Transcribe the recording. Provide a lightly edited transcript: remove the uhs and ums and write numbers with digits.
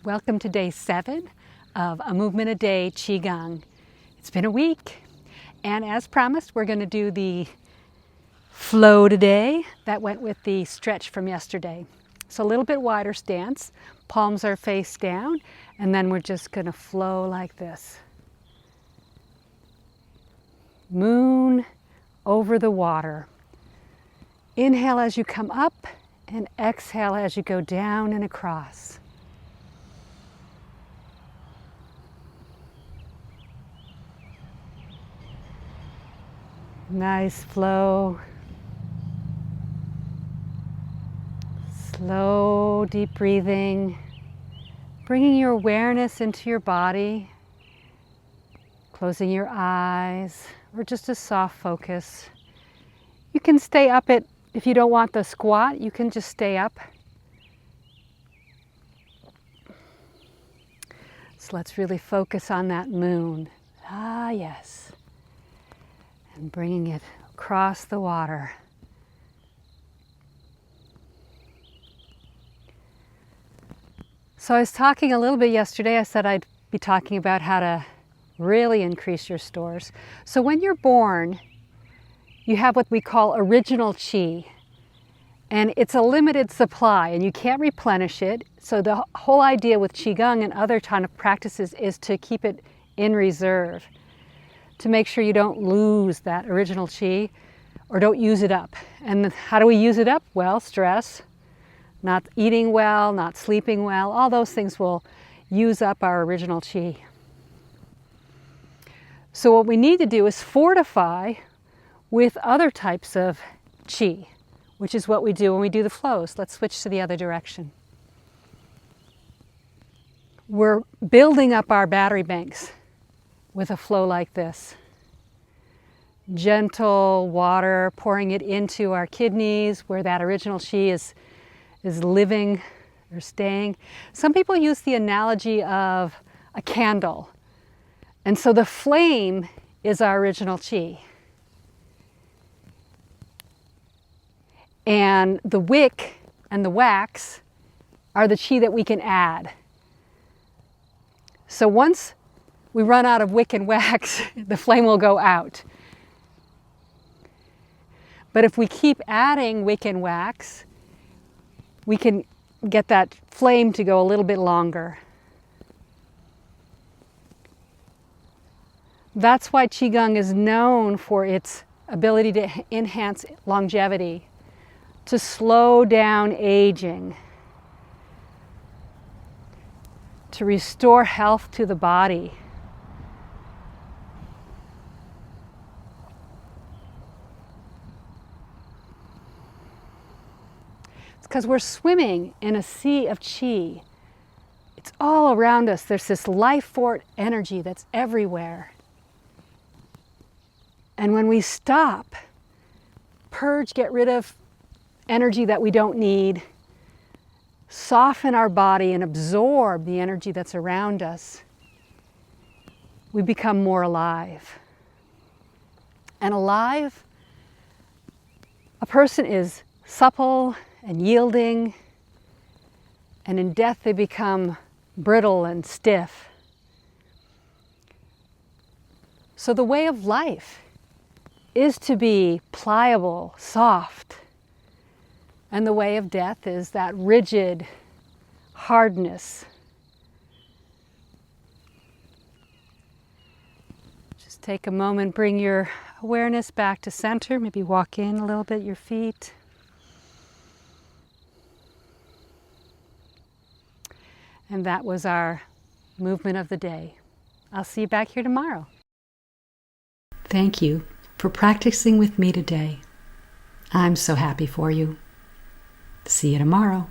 Welcome to day 7 of A Movement a Day Qigong. It's been a week, and as promised, we're going to do the flow today that went with the stretch from yesterday. So a little bit wider stance, palms are face down, and then we're just going to flow like this. Moon over the water. Inhale as you come up, and exhale as you go down and across. Nice flow. Slow, deep breathing. Bringing your awareness into your body. Closing your eyes, or just a soft focus. You can stay up if you don't want the squat, you can just stay up. So let's really focus on that moon. Ah, yes. And bringing it across the water. So I was talking a little bit yesterday, I said I'd be talking about how to really increase your stores. So when you're born, you have what we call Orignial Chi. And it's a limited supply and you can't replenish it. So the whole idea with Qigong and other kind of practices is to keep it in reserve, to make sure you don't lose that Orignial Chi or don't use it up. And how do we use it up? Well, stress, not eating well, not sleeping well, all those things will use up our Orignial Chi. So what we need to do is fortify with other types of Qi, which is what we do when we do the flows. Let's switch to the other direction. We're building up our battery banks with a flow like this. Gentle water, pouring it into our kidneys where that Orignial Chi is living or staying. Some people use the analogy of a candle. And so the flame is our Orignial Chi. And the wick and the wax are the Chi that we can add. So once we run out of wick and wax, the flame will go out. But if we keep adding wick and wax, we can get that flame to go a little bit longer. That's why Qigong is known for its ability to enhance longevity, to slow down aging, to restore health to the body. It's because we're swimming in a sea of Qi. It's all around us. There's this life force energy that's everywhere. And when we stop, purge, get rid of energy that we don't need, soften our body and absorb the energy that's around us, we become more alive. And alive, a person is supple and yielding, and in death they become brittle and stiff. So the way of life is to be pliable, soft. And the way of death is that rigid hardness. Just take a moment, bring your awareness back to center, maybe walk in a little bit, your feet. And that was our movement of the day. I'll see you back here tomorrow. Thank you for practicing with me today. I'm so happy for you. See you tomorrow.